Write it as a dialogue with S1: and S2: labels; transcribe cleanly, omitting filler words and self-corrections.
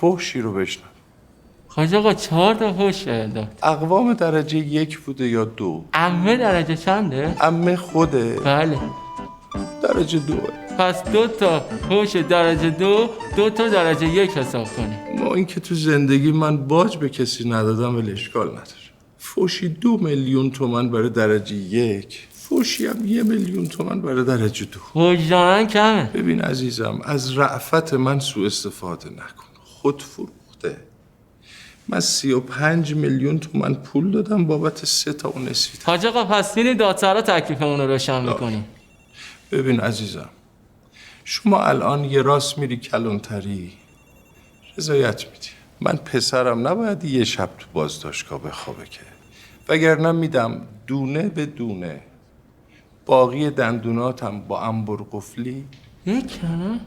S1: فحشی رو بشنم.
S2: حاج آقا 4 تا فحش داد.
S1: اقوام درجه 1 بوده یا 2؟
S2: عمه درجه چنده؟
S1: عمه خوده
S2: بله.
S1: درجه 2.
S2: پس 2 تا فحش درجه 2، 2 تا درجه 1 حساب کنی.
S1: ما این که تو زندگی من باج به کسی ندادم ولی اشکال نداره. فحشی 2 میلیون تومن برای درجه 1، فحشی هم 1 میلیون تومن برای درجه 2.
S2: وجدانن کمه.
S1: ببین عزیزم، از رأفت من سوء استفاده نکن. خود فروخته. من 35 میلیون تومن پول دادم بابت 3 تا اون اسفید.
S2: حاج آقا پس میریم دادسرا تکلیفمون رو روشن میکنیم.
S1: ببین عزیزم، شما الان یه راست میری کلانتری رضایت میدی. من پسرم نباید یه شب تو بازداشتگاه بخوابه که، وگرنه میدم دونه به دونه باقی دندوناتم با انبر قفلی.
S2: یک کلمه